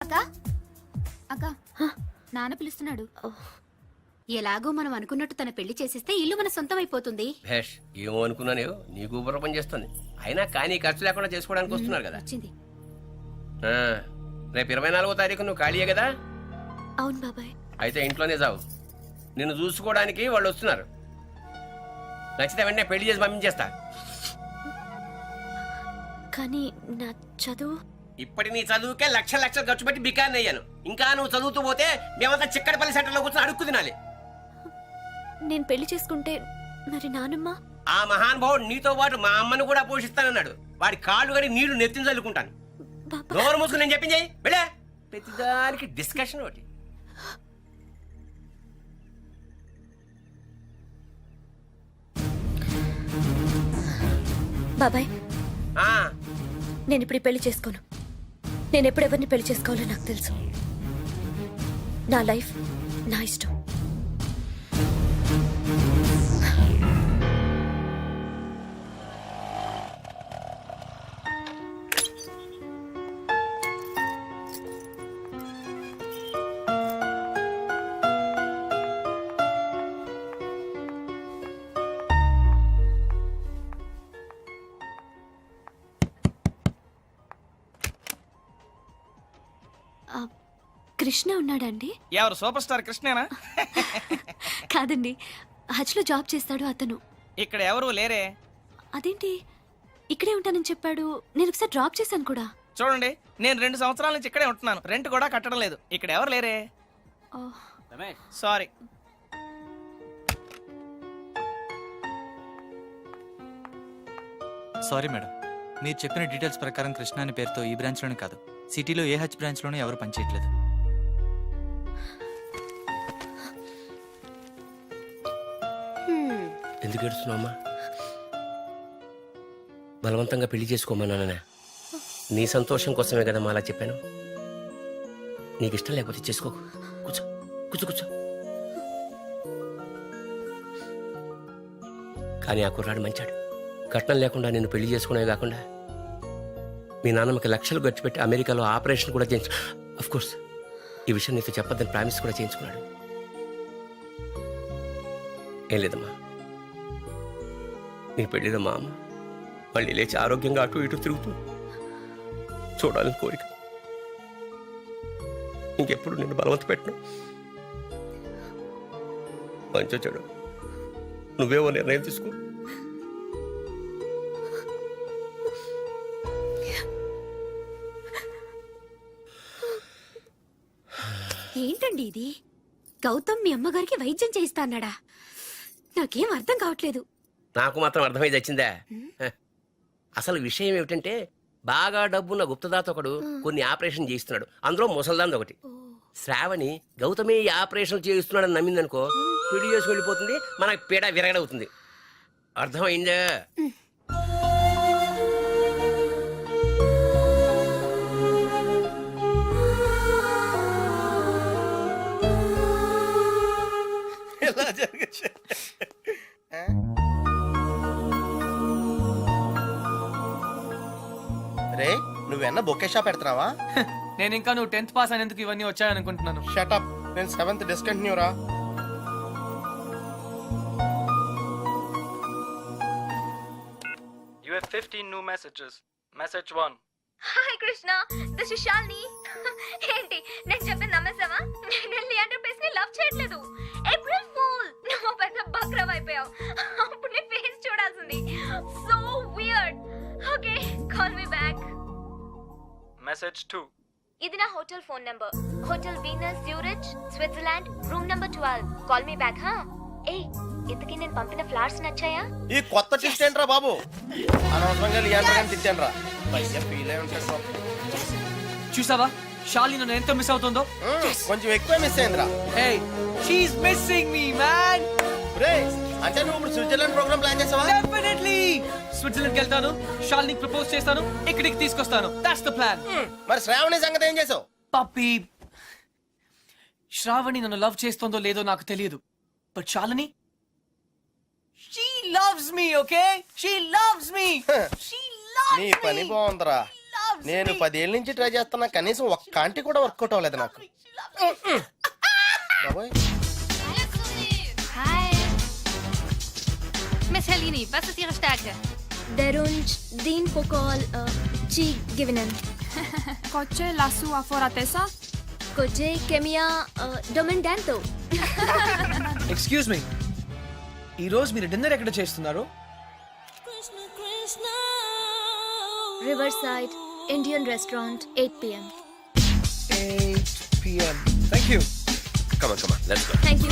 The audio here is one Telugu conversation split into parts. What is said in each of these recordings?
అక్క అక్క నాన్న పిలుస్తున్నాడు. ఎలాగో మనం అనుకున్నట్టు తన పెళ్లి చేసేస్తే ఇల్లు మన సొంతం అయిపోతుంది. భేష్ ఏమో అనుకున్నాను, నీకు ఊపిరి పని చేస్తుంది. అయినా కానీ ఖర్చు లేకుండా చేసుకోవడానికి వస్తున్నారు కదా. వచ్చింది. ఆ, రేపు 24వ తారీఖు నువ్వు ఖాళీయే కదా? అవును బాబాయ్. అయితే ఇంట్లోనే చావు. నిన్ను చూసుకోవడానికి వాళ్ళు వస్తున్నారు. నచ్చితే వెంటనే పెళ్లి చేసి పంపించేస్తా. కానీ నా చదువు ఇప్పటి నీ చదువుకే లక్షలు ఖర్చు పెట్టి బికాన్ అయ్యాను. ఇంకా నువ్వు చదువుతూ పోతే మేమంతా చిక్కడపల్లి సెంటర్లో కూర్చొని అడుక్కు తినాలి. నేను పెళ్లి చేసుకుంటే మరి నానమ్మ? ఆ మహానుభావుడు నీతో పాటు మా అమ్మను కూడా పోషిస్తానన్నాడు. వాడి కాళ్ళు కడి నీళ్లు నెత్తిన చల్లుకుంటాను. నోరు మూసుకుని నేను చెప్పింది వెళ్ళే. ప్రతిదానికి డిస్కషన్ ఒకటి. బాబాయ్, ఆ, నేను ఇప్పుడు పెళ్లి చేసుకోను. నేను ఎప్పుడెవరిని పెళ్లి చేసుకోవాలో నాకు తెలుసు. నా లైఫ్ నా ఇష్టం. కృష్ణ ఉన్నాడండి? ఎవరు సూపర్ స్టార్ కృష్ణేనా? కాదండి, హజ్ లో జాబ్ చేస్తాడు అతను. ఇక్కడ ఎవరు లేరే. అదేంటి ఇక్కడే ఉంటానని చెప్పాడు? నేను ఒకసారి డ్రాప్ చేశాను కూడా. చూడండి, నేను 2 సంవత్సరాల నుంచి ఇక్కడే ఉంటున్నాను. రెంట్ కూడా కట్టడం లేదు. ఇక్కడ ఎవరు లేరే. సారీ. సారీ మేడం, మీరు చెప్పిన డీటెయిల్స్ ప్రకారం కృష్ణ అనే పేరుతో ఈ బ్రాంచ్లోనే కాదు, సిటీలో ఏ హజ్ బ్రాంచ్లోనే ఎవరు పనిచేయట్లేదు. ఎందుకు ఏడుస్తున్నావమ్మా? బలవంతంగా పెళ్లి చేసుకోమన్నానా? నీ సంతోషం కోసమే కదమ్మా అలా చెప్పాను. నీకు ఇష్టం లేకపోతే చేసుకో. కూర్చో కూర్చో కూర్చో. కానీ ఆ కుర్రాడు మంచాడు. కట్నం లేకుండా నేను పెళ్లి చేసుకునేవి కాకుండా మీ నాన్నమ్మకి లక్షలు ఖర్చు పెట్టి అమెరికాలో ఆపరేషన్ కూడా చేయించు. అఫ్ కోర్స్ ఈ విషయం నీతో చెప్పొద్దని ప్రామిస్ కూడా చేయించుకున్నాడు. ఏం లేదమ్మా, నీ పెళ్లిలో మా అమ్మ మళ్ళీ లేచి ఆరోగ్యంగా అటు ఇటు తిరుగుతూ చూడాలని కోరిక. ఇంకెప్పుడు నిన్ను బలవంత పెట్టను. మంచి చెడు నువ్వేమో నిర్ణయం తీసుకో. ఏంటండి ఇది? గౌతమ్ మీ అమ్మగారికి వైద్యం చేయిస్తా అన్నాడా? నాకేం అర్థం కావట్లేదు. నాకు మాత్రం అర్థమై వచ్చిందా? అసలు విషయం ఏమిటంటే బాగా డబ్బున్న గుప్తదాత ఒకడు కొన్ని ఆపరేషన్ చేయిస్తున్నాడు. అందులో ముసల్దాన్ ఒకటి. శ్రావణి గౌతమే ఈ ఆపరేషన్ చేయిస్తున్నాడని నమ్మిందనుకో, పిడి చేసి వెళ్ళిపోతుంది, మనకి పీడ విరగడవుతుంది. అర్థమైందా? రే, నువ్వేనా బొకే షాప్ పెడుతున్నావా? నేను ఇంకా నువ్వు 10th పాస్ అనేందుకు ఇవన్నీ వచ్చాయనుకుంటున్నాను. షటప్, నేను 7th డిస్కంటిన్యూ రా. You have 15 new messages. Message 1. Hi Krishna, this is Shalini. ఏంటి నేను చెప్పింది నమ్మేసావా? నేను లియాండర్ పేస్ ని లవ్ చేయట్లేదు. ఏప్రిల్ ఫూల్, నువ్వు పెద్ద బక్రవ్ అయిపోయావు. అప్పుడు నీ ఫేస్ చూడాల్సింది. So weird. Okay, call me back. Message 2. ఇది నా hotel phone number. Hotel Venus Zurich, Switzerland, room number 12. Call me back. హా ఏయ్, ఇంతకీ నేను పంపిన ఫ్లవర్స్ నచ్చాయా? ఈ కొత్త టిస్ట్ ఏంట్రా బాబు? అనవసరంగా లియాండర్ గారిని తిట్టాను రా. పైగా ఫీల్ అయి ఉంటాడు బాబు. చూసావా షాలి నన్ను ఎంత మిస్ అవుతుందో? కొంచెం ఎక్కువ మిస్ అయిందిరా. Hey, she's missing me, man. రే, అంటే నువ్వు ఇప్పుడు స్విట్జర్లాండ్ ప్రోగ్రామ్ ప్లాన్ చేసావా? Definitely. స్విట్జర్లాండ్కి వెళ్తాను, షాలినికి ప్రపోజ్ చేస్తాను, ఇక్కడికి తీసుకొస్తాను. That's the plan. మరి శ్రావణి సంగతి ఏం చేసావు? పప్పి, శ్రావణి నన్ను లవ్ చేస్తుందో లేదో నాకు తెలియదు. But Shalini, she loves me, okay? She loves me. She loves నీ me. పని బాగుందిరా. Loves నేను 10 ఏళ్ళ నుంచి ట్రై చేస్తున్నా కనీసం ఒక్క ఆంటీ కూడా వర్కౌట్ అవ్వలేదు నాకు. బాబోయ్. Hi. Miss Helene, was ist Ihre Stärke? Derunch, din pokal, chi givenen. Coche la sua foratesa? Koje kemia, domindanto. Excuse me ఈ రోజు మీరు డిన్నర్ ఎక్కడ చేస్తున్నారు? Riverside, Indian restaurant, 8 p.m. 8 p.m. Thank you. Come on, let's go. Thank you.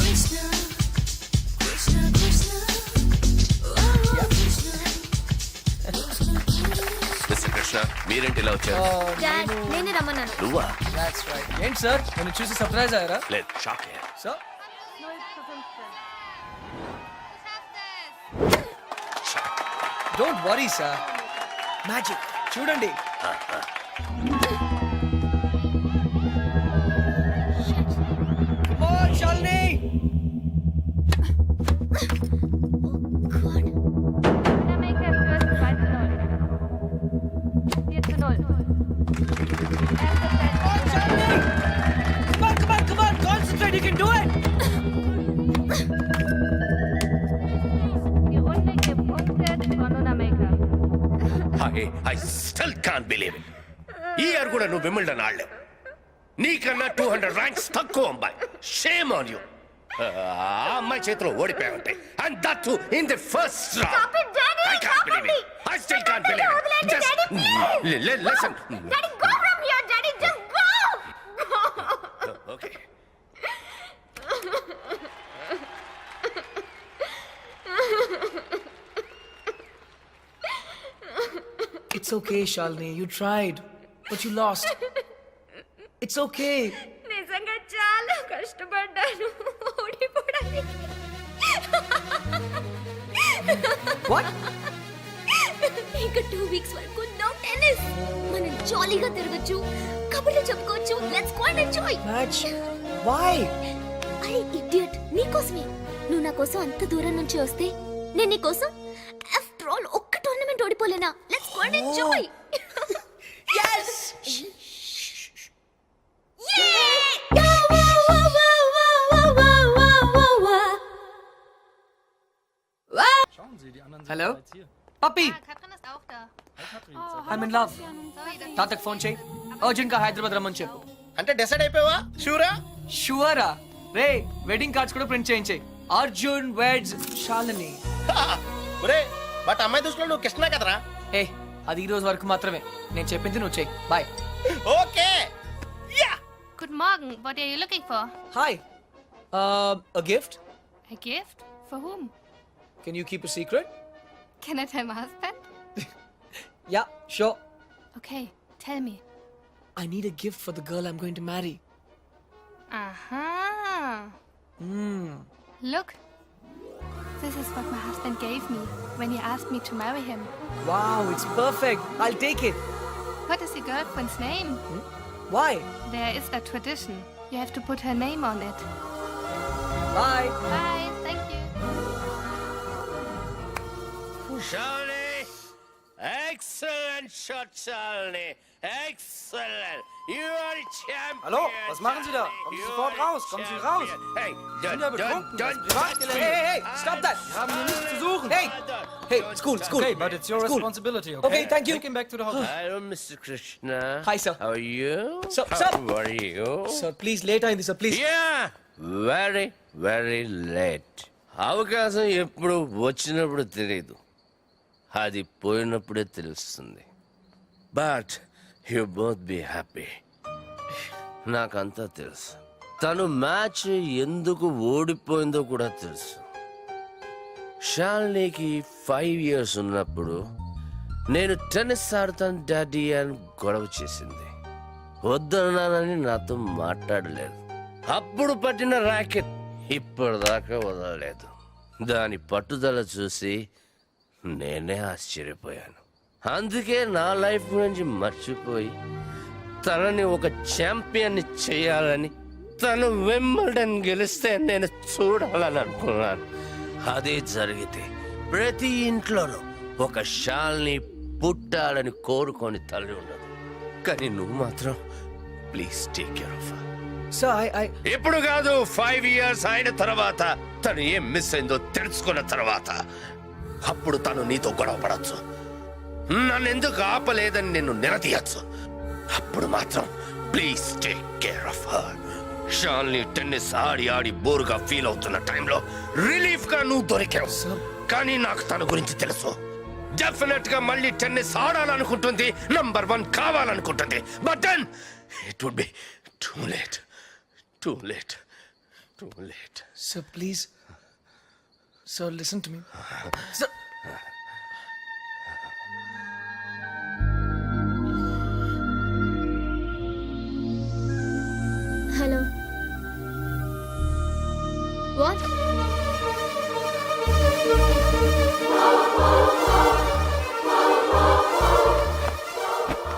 Mister Krishna మీరేంటి ఇలా వచ్చారు? Dad, నేనే రమ్మన్నాను. నువ్వా? That's right. ఏంటి సార్ నన్ను చూసి సర్ప్రైజ్ అయ్యారా? లేదు, షాక్ అయ్యా. Sir don't worry sir, magic చూడండి. Come on, Shalini. Winamaker führt 2-0. 4-0. Erster Set. Come on, concentrate, you can do it. Die Runde gepunktet von Winamaker. I still can't believe it. ఈ ఇయర్ కూడా నువ్వు విమిల్డన్ ఆడలేవు. నీకన్నా 200 ర్యాంక్స్ తక్కువ అమ్మాయి. Shame on you. ఆ అమ్మాయి చేతిలో ఓడిపోయావంటాయి. And that too in the first round. Stop it, Daddy! I can't Stop believe it! it. I still can't believe it. Daddy, Just Daddy, listen. Daddy, go from here, Daddy! Just go! Okay. It's okay, Shalini. You tried, but you lost. It's okay. నిజంగా చాలా కష్టపడ్డాను ఓడిపోవడానికి. What? ఇంకా 2 weeks వరకు నో టెన్నిస్. మనం జాలీగా తిరగచ్చు, కబుర్లు చెప్పుకోవచ్చు. Let's go and enjoy. Match? Why? అరే ఇడియట్, నీకోసమే. నువ్వు నా కోసం అంత దూరం నుంచి వస్తే నేను నీ కోసం ఆఫ్టర్ ఆల్ ఒక్క టోర్నమెంట్ ఓడిపోలేనా? Let's go and enjoy. Yes! Hello? Puppy, Katrin ist auch da. I'm in love. తాతకు ఫోన్ చేయి. అర్జెంట్ గా హైదరాబాద్ రమ్మని చెప్పు. అంటే డిసైడ్ అయిపోయావా? షూరా? షూరా? రే వెడ్డింగ్ కార్డ్స్ కూడా ప్రింట్ చేయించేయి. అర్జున్ వెడ్స్ షాలిని. ఒరే బట్ అమ్మాయి దృష్టిలో నువ్వు కృష్ణ కదరా? ఏ అది ఈ రోజు వరకు మాత్రమే. నేను చెప్పింది నువ్వు చెయ్యి. Bye. Okay. Guten Morgen. What are you looking for? Hi. A gift? A gift? For whom? Can you keep a secret? Can I tell my husband? Yeah, sure. Okay, tell me. I need a gift for the girl I'm going to marry. Aha. Hmm. Look. This is what my husband gave me when he asked me to marry him. Wow, it's perfect. I'll take it. What is your girlfriend's name? Why? There is a tradition. You have to put her name on it. Bye. Bye. Thank you. Shalini! Excellent shot, Shalini! Excellent! You are a champion! Hallo, was machen Sie da? Kommen Sie You sofort are a raus, kommen Sie raus. champion. Hey, sind ja betrunken, das ist Privatgelände. Hey, stop that. Wir haben hier nichts zu suchen. Hey, hey, school. Okay, but it's your School. responsibility, okay? Okay, thank you. Take him back to the hotel. Hello, Mr. Krishna. Hi, sir. How are you? Sir, How sir. are you? Sir, please, later in this, sir, please. Yeah, very late. అవకాశం ఎప్పుడు వచ్చినప్పుడు తెలియదు, అది పోయినప్పుడే తెలుస్తుంది. But you both be happy. నాకంతా తెలుసు. తను మ్యాచ్ ఎందుకు ఓడిపోయిందో కూడా తెలుసు. షాలినికి 5 years ఉన్నప్పుడు నేను టెన్నిస్ ఆడతాను డాడీ అని గొడవ చేసింది. వద్దన్నానని నాతో మాట్లాడలేదు. అప్పుడు పట్టిన ర్యాకెట్ ఇప్పటిదాకా వదలలేదు. దాని పట్టుదల చూసి నేనే ఆశ్చర్యపోయాను. అందుకే నా లైఫ్ గురించి మర్చిపోయి తనని ఒక ఛాంపియన్ని చేయాలని, తను వింబల్డన్ గెలిస్తే నేను చూడాలని అనుకున్నాను. అదే జరిగితే ప్రతి ఇంట్లోనూ ఒక షాల్ని పుట్టాలని కోరుకొని తల్లి ఉండదు. కానీ నువ్వు మాత్రం please take care of. Sir, I ఎప్పుడు కాదు, 5 years అయిన తర్వాత తను ఏం మిస్ అయిందో తెలుసుకున్న తర్వాత అప్పుడు తను నీతో గొడవ పడచ్చు, నన్ను ఎందుకు ఆపలేదని నిన్ను నిలదీయచ్చు. అప్పుడు మాత్రం please take care of her. షాల్ని టెన్నిస్ ఆడి ఆడి బోరుగా ఫీల్ అవుతున్న టైంలో రిలీఫ్ గా నువ్వు దొరికావు. కానీ నాకు తన గురించి తెలుసు. డెఫినెట్ గా మళ్ళీ టెన్నిస్ ఆడాలనుకుంటుంది, నంబర్ 1 కావాలనుకుంటుంది. But then it would be too late. Too late. Too late. Sir, please. Sir, listen to me. Sir. Hello what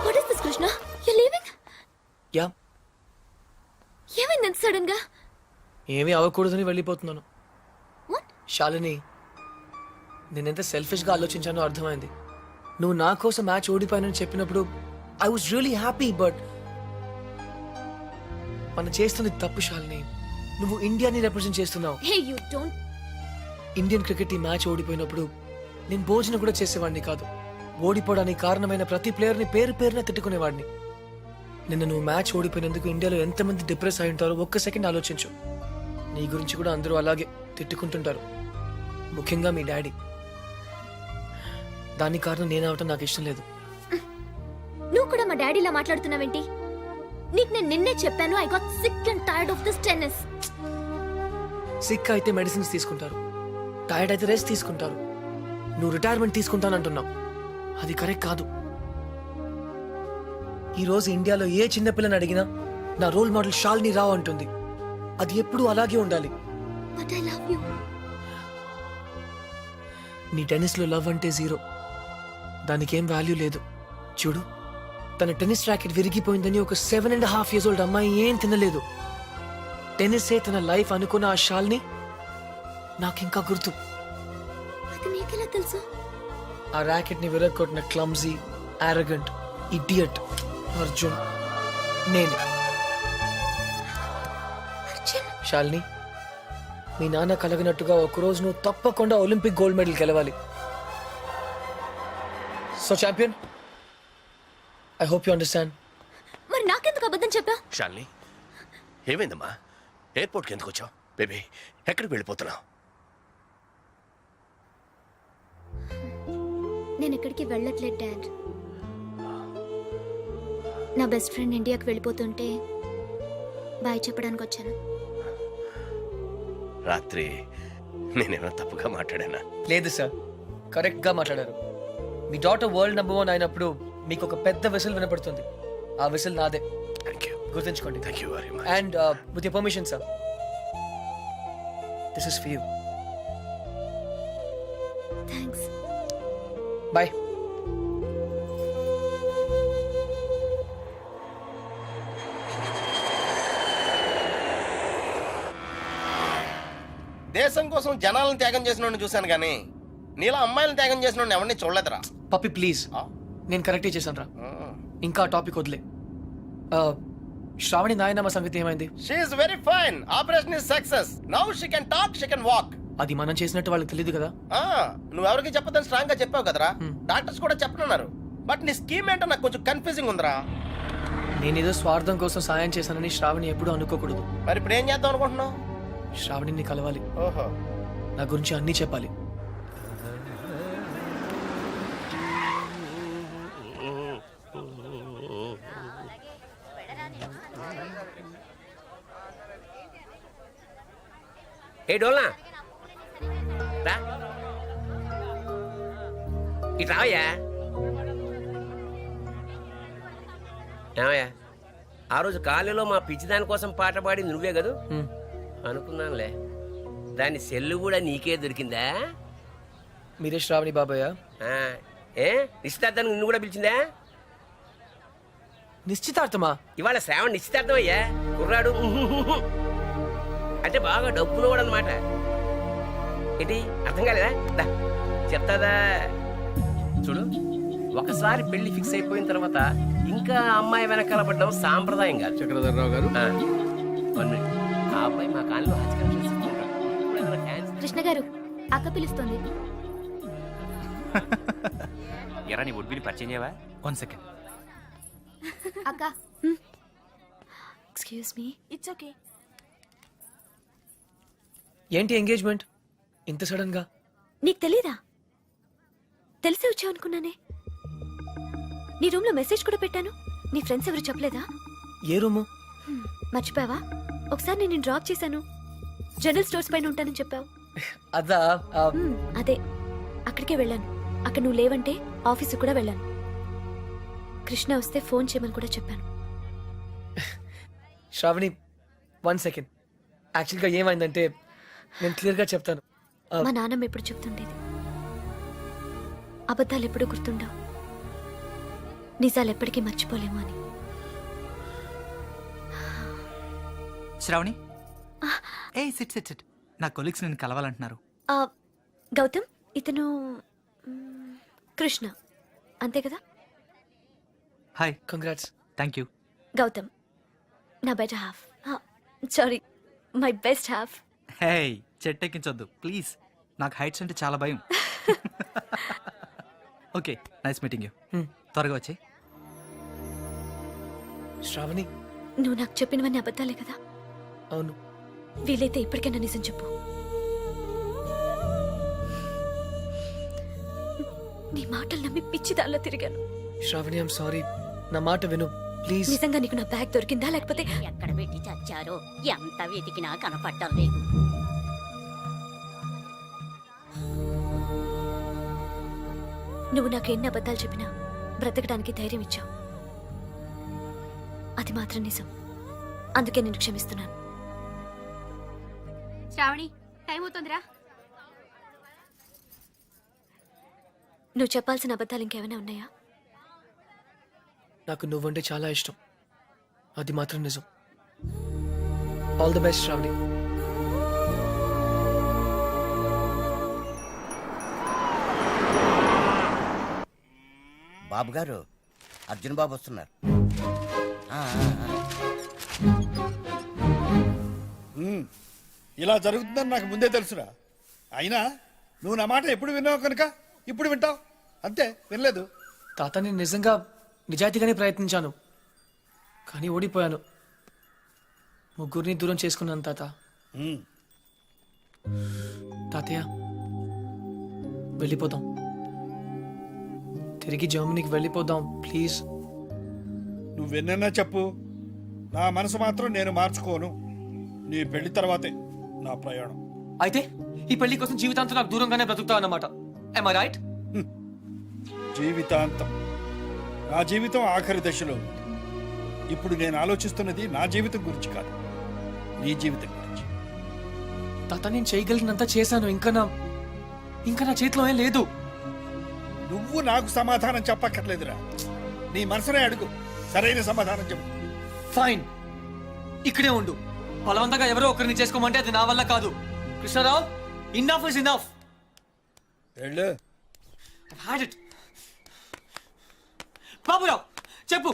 what is this Krishna you leaving yeah, ఏమైంది ఎంత సడన్ గా ఏమీ అవ్వకూడదని వెళ్ళిపోతున్నాను. వాట్ శాలిని, నేనెంత సెల్ఫిష్గా ఆలోచించానో అర్థమైంది. నువ్వు నా కోసం మ్యాచ్ ఓడిపోయానని చెప్పినప్పుడు I was really happy. But మనం చేస్తుంది తప్పు శాలిని. నువ్వు ఇండియాని రిప్రజెంట్ చేస్తున్నావు. Hey you don't Indian cricket ఈ మ్యాచ్ ఓడిపోయినప్పుడు నేను భోజనం కూడా చేసేవాడిని కాదు. ఓడిపోవడానికి కారణమైన ప్రతి ప్లేయర్ని పేరు పేరున తిట్టుకునేవాడిని. నిన్న నువ్వు మ్యాచ్ ఓడిపోయినందుకు ఇండియాలో ఎంతమంది డిప్రెస్ అయి ఉంటారో ఒక్క సెకండ్ ఆలోచించు. నీ గురించి కూడా అందరూ అలాగే తిట్టుకుంటుంటారు, ముఖ్యంగా మీ డాడీ. దానికి కారణం నేను అవటం నాకు ఇష్టం లేదు. నువ్వు కూడా మా డాడీలా మాట్లాడుతున్నావేంటి? నీకు నేను నిన్నే చెప్పాను I got sick and tired of this tennis. Sick అయితే మెడిసిన్స్ తీసుకుంటారు, టైర్డ్ అయితే రెస్ట్ తీసుకుంటారు. నువ్వు రిటైర్మెంట్ తీసుకుంటానంటున్నావు, అది కరెక్ట్ కాదు. ఈ రోజు ఇండియాలో ఏ చిన్నపిల్లని అడిగినా నా రోల్ మోడల్ శాలిని రావు అంటుంది. అది ఎప్పుడూ అలాగే ఉండాలి. But I love you. నీ టెన్నిస్లో లవ్ అంటే 0. దానికేం వాల్యూ లేదు. చూడు, తన టెన్నిస్ ర్యాకెట్ విరిగిపోయిందని ఒక 7.5 years old అమ్మాయి ఏం తినలేదు. టెన్నిసే తన లైఫ్ అనుకున్న ఆ శాలిని నాకింకా గుర్తు. అది నీకెలా తెలుసు? ఆ ర్యాకెట్ ని విరగొట్టిన క్లమ్జీ, ఆరగెంట్, ఇడియట్ అర్జున్ నేను. అర్జున్, శాలిని, మీ నాన్న కలగినట్టుగా ఒకరోజు నువ్వు తప్పకుండా ఒలింపిక్ గోల్డ్ మెడల్ గెలవాలి. So champion, I hope you understand. మరి నాకెందుకు అబద్ధం చెప్పా? షాల్ని, ఏమైందమ్మా? ఎయిర్పోర్ట్కి ఎందుకు వచ్చావు? బేబీ, ఎక్కడికి వెళ్ళిపోతున్నావు? నేను ఎక్కడికి వెళ్ళట్లేదు డాడ్. నా బెస్ట్ ఫ్రెండ్ ఇండియాకి వెళ్ళిపోతుంటే బాయ్ చెప్పడానికి వచ్చాను. రాత్రి నేనేమైనా తప్పుగా మాట్లాడానా? లేదు సార్, కరెక్ట్ గా మాట్లాడారు. మీ డాటర్ వరల్డ్ నెంబర్ 1 అయినప్పుడు మీకు ఒక పెద్ద విసిల్ వినపడుతుంది. ఆ విసిల్ నాదే, థ్యాంక్ యూ. గుర్తుంచుకోండి. Thank you very much. And with your permission sir, this is for you. Thanks. Bye. దేశం కోసం జనాలను త్యాగం చేసిన చూశాను కానీ నీలా అమ్మాయిలను త్యాగం చేసిన ఎవరిని చూడలేదురా. పప్పి ప్లీజ్, నేను కరెక్టే చేశాను రా. ఇంకా టాపిక్ వదిలే. శ్రావణి నాయనమ్మ సంగతి ఏమైంది? She is very fine. Operation is success. Now she can talk, she can walk. అది మనం చేసినట్టు వాళ్ళకి తెలియదు కదా. నువ్వెవరికి చెప్పదని స్ట్రాంగ్ గా చెప్పావు కదరా. డాక్టర్స్ కూడా చెప్పనున్నారు. బట్ నీ స్కీమ్ ఏంటో నాకు కొంచెం కన్ఫ్యూజింగ్ ఉందిరా. నేనేదో స్వార్థం కోసం సాయం చేశానని శ్రావణి ఎప్పుడూ అనుకోకూడదు. మరి ఇప్పుడు ఏం చేద్దాం అనుకుంటున్నావు? శ్రావణిని కలవాలి, ఓహో, నా గురించి అన్నీ చెప్పాలి. ఏ డోల్నా రా, ఇటు రావయ్యా. ఏమయ్యా, ఆ రోజు కాలేజీలో మా పిచ్చిదాని కోసం పాట పాడింది నువ్వే కదూ? అనుకున్నానులే. దాని సెల్లు కూడా నీకే దొరికిందా? మీరే శ్రావణి బాబాయ్? ఆ, ఏ నిశ్చితార్థానికి నిన్ను కూడా పిలిచిందా? నిశ్చితార్థమా? ఇవాళ శ్రావణ్ నిశ్చితార్థం అయ్యా. కుర్రాడు అంటే బాగా డబ్బునోడు అనమాట. ఏంటి అర్థం కాలేదా? దా చెప్తాదా. చూడు, ఒకసారి పెళ్లి ఫిక్స్ అయిపోయిన తర్వాత ఇంకా అమ్మాయి వెనకాల పడ్డం సాంప్రదాయం కాదు. చక్రధర్రావు గారు ఆ, 1 minute. ఆ అబ్బాయి మా కాలంలో హజ్ కలెక్షన్స్ ఇస్తుంటాడు. ఇప్పుడు ఏమైనా ఛాన్స్? కృష్ణ గారు అక్క పిలుస్తుంది. ఎరా నీ ఒడ్బిని పరిచయం చేయవా? 1 second. అక్క ఎక్స్క్యూజ్ మీ. It's okay. ఏంటి ఎంగేజ్మెంట్ ఇంత సడన్ గా? నీకు తెలీదా? తెలిసే వచ్చావు అనుకున్నానే. నీ రూమ్ లో మెసేజ్ కూడా పెట్టాను. నీ ఫ్రెండ్స్ ఎవరు చెప్పలేదా? ఏ రూము? మర్చిపోయావా? ఒకసారి నేను డ్రాప్ చేశాను. జనరల్ స్టోర్స్ పైన ఉంటానని చెప్పావు. అదా అదే అక్కడికే వెళ్ళాను. అక్కడ నువ్వు లేవంటే ఆఫీసు కూడా వెళ్ళాను. కృష్ణ వస్తే ఫోన్ చేయమని కూడా చెప్పాను. శ్రావణి 1 second. యాక్చువల్గా ఏమైందంటే నేను క్లియర్గా చెప్తాను. మా నాన్నమ్మ ఎప్పుడు చెప్తుండేది, అబద్ధాలు ఎప్పుడు గుర్తుండవు, నిజాలు ఎప్పటికీ మర్చిపోలేము అని. శ్రావణి, ఏ సిట్ సిట్ సిట్. నా కొలీగ్స్ నేను కలవాలంటున్నారు. ఆ, గౌతమ్ ఇతను కృష్ణ అంతే కదా? Hi, congrats. Thank you. Gautam నా better half. Sorry, my best half. Hey, చెట్టెక్కించొద్దు ప్లీజ్. నాకు హైట్స్ అంటే చాలా భయం. Okay, nice meeting you. త్వరగా వచ్చి. శ్రావణి. నువ్వు నాకు చెప్పినవన్నీ అబద్ధాలే కదా? అవును. వీలైతే ఇప్పటికైనా నిజం చెప్పు. నీ మాటలు నమ్మి పిచ్చి దానిలో తిరిగాను. Shravani, I'm sorry. నా మాట విను ప్లీజ్. నిజంగా నీకు నా బ్యాగ్ దొరికిందా లేకపోతే? ఎక్కడ పెట్టి చచ్చారో ఎంత వెతికినా కనపడటం లేదు. నువ్వు నాకు ఎన్ని అబద్ధాలు చెప్పినా బ్రతకడానికి ధైర్యం ఇచ్చావు. అది మాత్రం నిజం. అందుకే నేను క్షమిస్తున్నాను. శ్రావణి, టైం అవుతుందిరా. నువ్వు చెప్పాల్సిన అబద్ధాలు ఇంకేమైనా ఉన్నాయా? నాకు నువ్వంటే చాలా ఇష్టం. అది మాత్రం నిజం. All the best Shravani. Babu garu, Arjun బాబు వస్తున్నారు. ఇలా జరుగుతుందని నాకు ముందే తెలుసురా. అయినా నువ్వు నా మాట ఎప్పుడు విన్నావు కనుక ఇప్పుడు వింటావు అంతే. వినలేదు. తాత, నేను నిజంగా నిజాయితీగానే ప్రయత్నించాను, కానీ ఓడిపోయాను. ముగ్గురిని దూరం చేసుకున్నాను తాత. తాతయ్య, వెళ్ళిపోదాం. తిరిగి జర్మనీకి వెళ్ళిపోదాం ప్లీజ్. నువ్వెన్నన్నా చెప్పు, నా మనసు మాత్రం నేను మార్చుకోను. నీ పెళ్లి తర్వాతే నా ప్రయాణం. అయితే ఈ పెళ్లి కోసం జీవితాంతం నాకు దూరంగానే బ్రతుకుతావు అన్నమాట. Am I right? జీవితాంతం. నా జీవితం ఆఖరి దశలో ఉంది. ఇప్పుడు నేను ఆలోచిస్తున్నది నా జీవితం గురించి కాదు, నీ జీవితం గురించి. తాత, నేను చేయగలిగినంత చేశాను. ఇంకా నా చేతిలో ఏం లేదు. నువ్వు నాకు సమాధానం చెప్పక్కర్లేదురా. నీ మనసునే అడుగు, సరైన సమాధానం చెప్పు. ఫైన్, ఇక్కడే ఉండు. బలవంతంగా ఎవరో ఒకరిని చేసుకోమంటే అది నా వల్ల కాదు. Krishnarao, enough is enough. వెళ్ళు. Had it. బాబురావు, చెప్పు,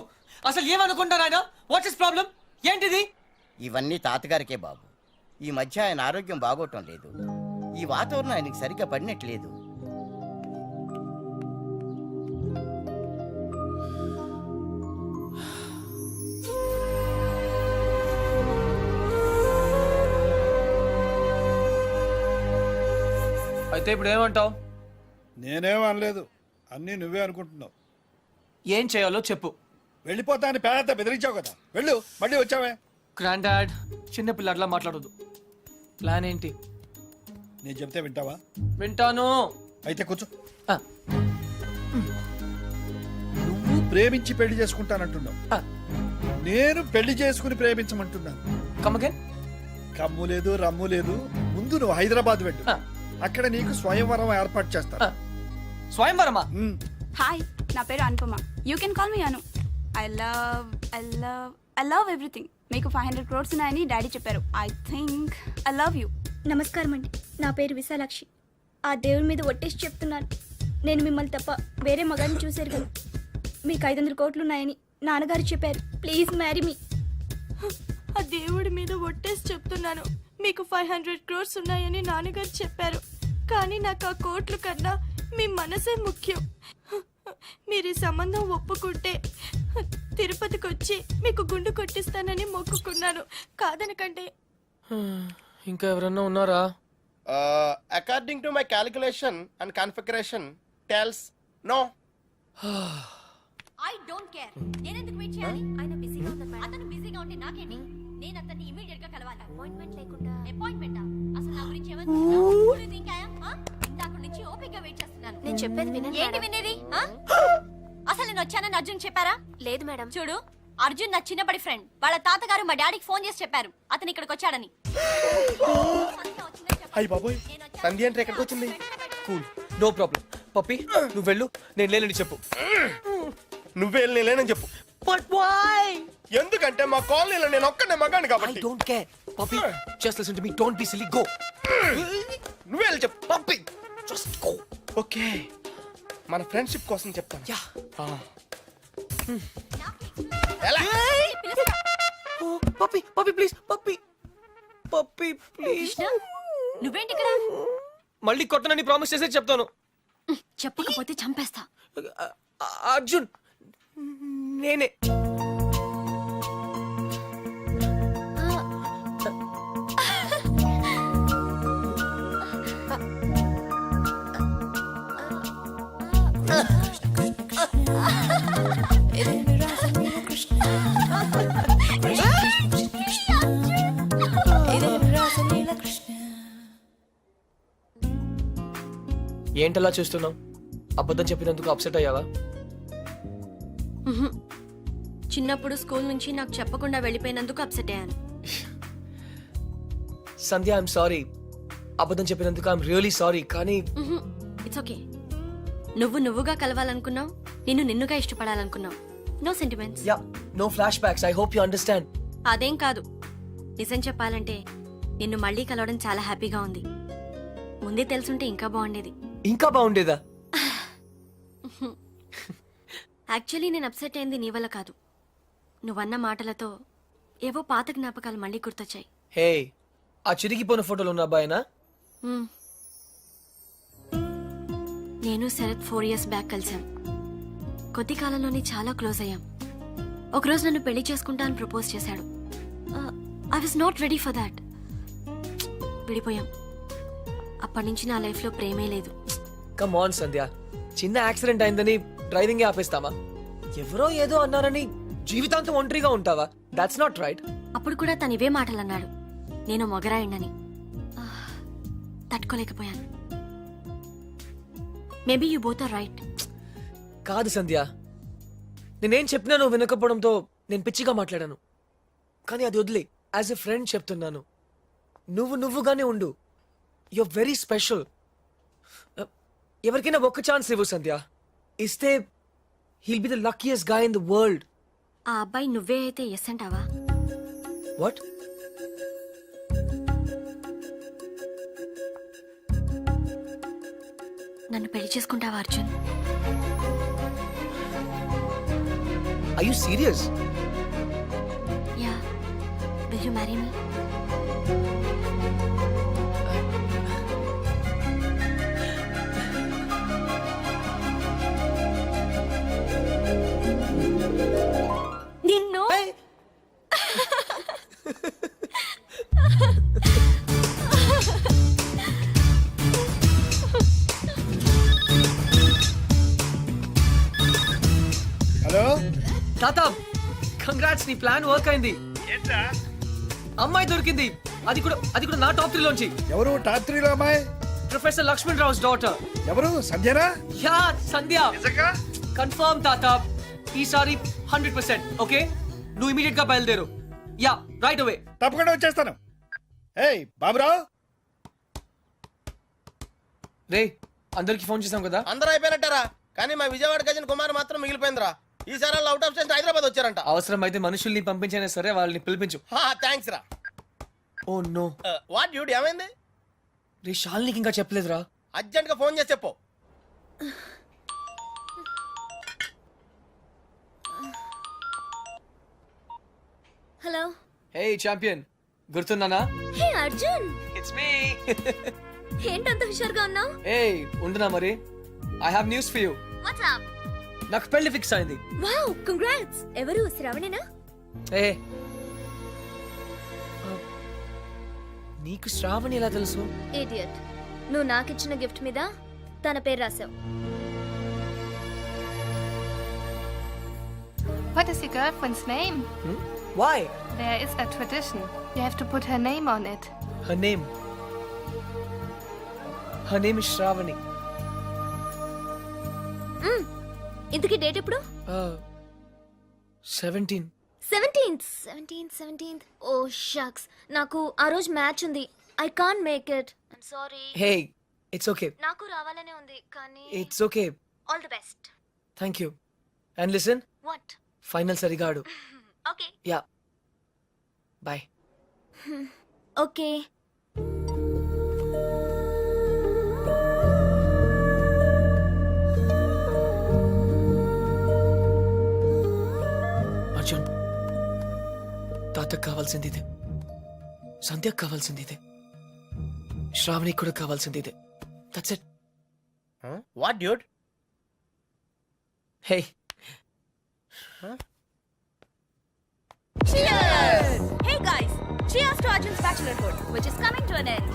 అసలు ఏమనుకుంటారు ఆయన? What is problem? ఏంటిది? ఇవన్నీ తాతగారికే బాబు. ఈ మధ్య ఆయన ఆరోగ్యం బాగోటం లేదు. ఈ వాతావరణం ఆయనకి సరిగ్గా పడినట్లేదు. అయితే ఇప్పుడు ఏమంటావు? నేనేం అనలేదు, అన్నీ నువ్వే అనుకుంటున్నావు. ఏం చేయాలో చెప్పు. వెళ్ళిపోతా అని పేద బెదిరించావు కదా, వెళ్ళు. మళ్ళీ వచ్చావే. గ్రాండ్ డాడ్, చిన్న పిల్లట్లా మాట్లాడొద్దు. ప్లాన్ ఏంటి? నేను చెప్తే వింటావా? వింటాను. అయితే కూర్చో. ఆ, నువ్వు ప్రేమించి పెళ్లి చేసుకుంటానంటున్నావు, ఆ, నేను పెళ్లి చేసుకుని ప్రేమించమంటున్నాను. come again? కమ్ము లేదు, రమ్ము లేదు. ముందు నువ్వు హైదరాబాద్ వెళ్ళు. ఆ. అక్కడ నీకు స్వయంవరం ఏర్పాటు చేస్తాను. ఆ. స్వయంవరమా? హాయ్, నా పేరు Anupama. You can call me Anu. I love everything. మీకు 500 crores ఉన్నాయని డాడీ చెప్పారు. I think I love you. నమస్కారం అండి, నా పేరు విశాలాక్షి. ఆ దేవుడి మీద ఒట్టేసి చెప్తున్నాను, నేను మిమ్మల్ని తప్ప వేరే మగాన్ని చూశారు కదా. మీకు 500 కోట్లు ఉన్నాయని నాన్నగారు చెప్పారు ప్లీజ్ మ్యారీ మీ. ఆ దేవుడి మీద ఒట్టేసి చెప్తున్నాను, మీకు 500 crores ఉన్నాయని నాన్నగారు చెప్పారు. కానీ నాకు ఆ కోట్లు కన్నా మీ మనసే ముఖ్యం. మీరు ఈ సంబంధం ఒప్పుకుంటే తిరుపతికి వచ్చి మీకు గుండు కొట్టిస్తానని మొక్కుకున్నాను. కాదనకంటే. ఇంకా ఎవరన్నా ఉన్నారా? According to my calculation and configuration tells no. I don't care. నేను ఎందుకు వెయిట్ చేయాలి? ఆయన బిజీగా ఉన్నారు మేడం. అతను బిజీగా ఉంటే నాకేంటి? నేను అతన్ని ఇమిడియట్ గా కలవాలి. అపాయింట్మెంట్ లేకుండా. అపాయింట్మెంటా? అసలు నా గురించి ఏమనుకుంటున్నావు? ఇందాక నుంచి ఓపికగా వెయిట్ చేస్తున్నాను. నేను చెప్పేది వినండి. ఏంటి వినేది? అసలు నేను వచ్చానని అర్జున్ చెప్పారా? లేదు మేడం. చూడు, అర్జున్ నా చిన్నప్పటి ఫ్రెండ్. వాళ్ళ తాతగారు మా డాడీకి ఫోన్ చేసి చెప్పారు అతను ఇక్కడికి వచ్చాడని. అయ్యి బాబోయ్, సంధ్య అంటే ఎక్కడికి వచ్చింది? Cool, no problem. పప్పి నువ్వు వెళ్ళు, నేను లేనని చెప్పు. నువ్వే లేనని చెప్పు. But why? ఎందుకంటే మా కాలనీలో నేను ఒక్కనే మగాను ఐ కాబట్టి. Don't care. Pappi just listen to me, don't be silly, go. నువ్వే వెళ్ళి చెప్పు. Pappi just go. ఓకే, మన ఫ్రెండ్షిప్ కోసం చెప్తాను. యా. ఎలా? Pappi Pappi please, Pappi Pappi please. కృష్ణ, నువ్వేంటి ఇక్కడ? మళ్ళీ కొట్టనని ప్రామిస్ చేసే చెప్తాను. చెప్పకపోతే చంపేస్తా. అర్జున్, నేనే. ఏంటలా చూస్తున్నావు? అబద్ధం చెప్పినందుకు అప్సెట్ అయ్యావా? చిన్నప్పుడు స్కూల్ నుంచి నాకు చెప్పకుండా వెళ్ళిపోయినందుకు అప్సెట్ అయ్యాను. Sandhya, I'm sorry. అబద్ధం చెప్పినందుకు ఐఎమ్ రియలీ సారీ. కానీ ఇట్స్ ఓకే. నువ్వు నువ్వుగా కలవాలనుకున్నావు, నిన్ను నిన్నుగా ఇష్టపడాలనుకున్నావు. No sentiments. Yeah, no flashbacks. I hope you understand. అదేం కాదు. నిజం చెప్పాలంటే నిన్ను మళ్ళీ కలవడం చాలా హ్యాపీగా ఉంది. ముందే తెలుసుంటే ఇంకా బాగుండేది. ఇంకా బాగుండేదా? యాక్చువల్లీ నేను అప్సెట్ అయింది నీ వల్ల కాదు. నువ్వన్న మాటలతో ఏవో పాత జ్ఞాపకాలు మళ్ళీ గుర్తొచ్చాయి. హే, ఆ చిరిగిపోయిన ఫోటోలు ఉన్న అబ్బాయినా? నేను శరత్ 4 years బ్యాక్ కలిసాం. కొద్ది కాలంలోనే చాలా క్లోజ్ అయ్యాం. ఒకరోజు నన్ను పెళ్లి చేసుకుంటా అని ప్రపోజ్ చేశాడు. I was not ready for that. విడిపోయాం. అప్పటి నుంచి నా లైఫ్ లో ప్రేమే లేదు. కమ్ ఆన్ సంధ్య, చిన్న యాక్సిడెంట్ అయిందని డ్రైవింగ్ ఆపేస్తామా? ఎవరో ఏదో అన్నారని జీవితాంతం ఒంటరిగా ఉంటావా? That's not right. అప్పుడు కూడా తను ఇవే మాటలు అన్నాడు, నేను మొగరాయండని. తట్టుకోలేకపోయాను. Maybe you both are right. కాదు సంధ్య, నేనేం చెప్పినా నువ్వు వినకపోవడంతో నేను పిచ్చిగా మాట్లాడాను. కానీ అది వదిలే, యాజ్ ఎ ఫ్రెండ్ చెప్తున్నాను. నువ్వుగానే ఉండు. You're very special. ఎవరికైనా ఒక్క ఛాన్స్ ఇవ్వు సంధ్య. ఇస్తే he'll be the luckiest guy in the world. ఆ అబ్బాయి నువ్వే అయితే ఎస్ అంటావా? వాట్? నన్ను పెళ్లి చేసుకుంటావా Arjun? Are you serious? Yeah. Will you marry me? నిన్ను హలో తాత, కంగ్రాట్స్, నీ ప్లాన్ వర్క్ అయింది. అమ్మాయి దొరికింది. అది కూడా నా టాప్ 3 లోంచి. ఎవరు టాప్ 3 అమ్మాయి? Professor Lakshman Rao's daughter. ఎవరు? సంధ్యనా? యా, సంధ్య. కన్ఫర్మ్ తాత. ఈసారి 100%. ఓకే, నువ్వు ఇమీడియట్ గా బయలుదేరు. Yeah, right away. తప్పకుండా వచ్చేస్తాను. ఏయ్ బాబురావు, రే, అందరికి ఫోన్ చేసాం కదా? అందరూ అయిపోయినట్టారా? కానీ మా విజయవాడ గజన్ కుమార్ మాత్రం మిగిలిపోయిందిరా. ఈసారి అవుట్ ఆఫ్ స్టేషన్ హైదరాబాద్ వచ్చారంట. అవసరం అయితే మనుషుల్ని పంపించైనా సరే వాళ్ళని పిలిపించు. థ్యాంక్స్ రా. Oh no. వాట్ డ్యూడ్, ఏమైంది? రే, శాలినికి ఇంకా చెప్పలేదురా. అర్జెంట్ గా ఫోన్ చేసి చెప్పు. హలో హే ఛాంపియన్, గుర్తున్నానా? Hey Arjun, it's me. ఏంటంత హుషారుగా ఉన్నావు? హే ఉండునా మరి, I have news for you. What's up? నాకు పెళ్లి ఫిక్స్ అయింది. Wow, congrats. ఎవరు, శ్రావణేనా? ఏ నీకు శ్రావణి ఎలా తెలుసు? ఇడియట్, నువ్వు నాకిచ్చిన గిఫ్ట్ మీద తన పేరు రాసావు. What is your girlfriend's name? Why? There is a tradition. You have to put her name on it. Her name is Shravani. ఇంతకీ డేట్ ఎప్పుడు? 17. 17th. ఓ షక్స్, నాకు ఆ రోజు మ్యాచ్ ఉంది. I can't make it. I'm sorry. Hey, it's okay. నాకు రావాలనే ఉంది కానీ It's okay. All the best. Thank you. And listen, what? final సరిగా ఆడు. Okay. Yeah. Bye. Okay. Arjun, తాతకు కావాల్సింది ఇదే, సంధ్యకు కావాల్సింది ఇదే, శ్రావణికి కూడా కావాల్సింది ఇదే. That's it. What dude? Hey Hey guys, cheers to Arjun's bachelorhood, which is coming to an end.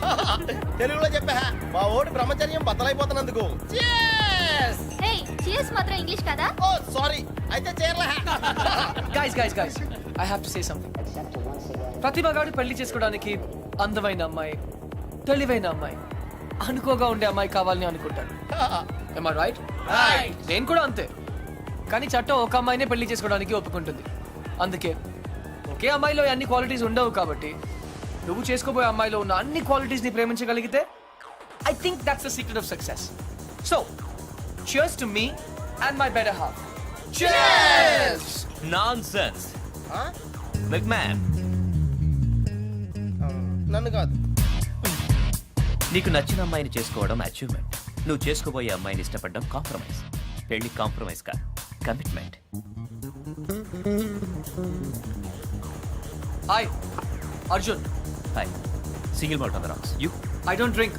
తెలుగులో చెప్పా, మా ఓడి బ్రహ్మచర్యం బద్దలైపోతున్నందుకు. హే, చీర్స్ మాత్రం ఇంగ్లీష్ కదా? ఓ సారీ, అయితే చేరలే. Guys I have to say something. Pratibha గాడు పెళ్లి చేసుకోవడానికి అందమైన అమ్మాయి, తెలివైన అమ్మాయి, అనుకోగా ఉండే అమ్మాయి కావాలని అనుకుంటాడు. Am I right? నేను కూడా అంతే. కానీ చట్టం ఒక అమ్మాయినే పెళ్లి చేసుకోవడానికి ఒప్పుకుంటుంది. అందుకే ఒకే అమ్మాయిలో అన్ని క్వాలిటీస్ ఉండవు కాబట్టి నువ్వు చేసుకోబోయే అమ్మాయిలో ఉన్న అన్ని క్వాలిటీస్ ని ప్రేమించగలిగితే I think that's the secret of success. So cheers to me and my better half. Cheers! Nonsense. Big man, నన్ను కాదు. నీకు నచ్చిన అమ్మాయిని చేసుకోవడం అచీవ్మెంట్. నువ్వు చేసుకోబోయే అమ్మాయిని ఇష్టపడడం కాంప్రమైజ్. పెళ్లి కాంప్రమైజ్ కాదు, commitment. Hi Arjun. Hi. Single malt on the rocks. You I don't drink.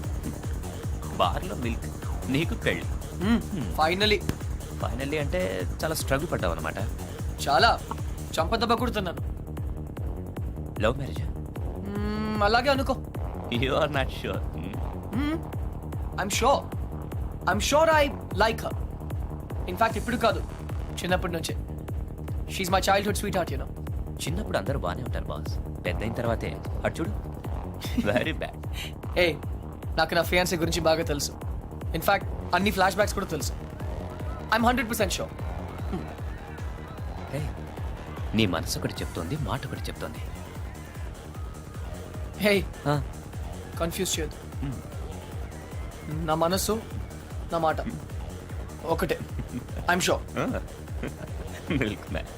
బార్లో మిల్క్, నీకు పెళ్లి. ఫైనల్లీ అంటే చాలా స్ట్రగుల్ పడ్డావు అనమాట. చాలా చంపదెబ్బ కొడుతున్నాను. Love marriage? అలాగే అనుకో. You are not sure? I'm sure I like her. In fact, ఇప్పుడు కాదు, చిన్నప్పటి నుంచే. She's my childhood sweetheart, you know. చిన్నప్పుడు అందరూ బాగానే ఉంటారు బాస్, పెద్దయిన తర్వాతే అటు చూడు, వెరీ బ్యాడ్. ఏ నాకు నా ఫియాన్సీ గురించి బాగా తెలుసు. ఇన్ఫాక్ట్ అన్ని ఫ్లాష్ బ్యాక్స్ కూడా తెలుసు. I'm 100% sure. నీ మనసు ఒకటి చెప్తోంది, మాట ఒకటి చెప్తోంది. హే, కన్ఫ్యూజ్ చేయదు. నా మనసు, నా మాట ఒకటే. I'm sure. Milk man.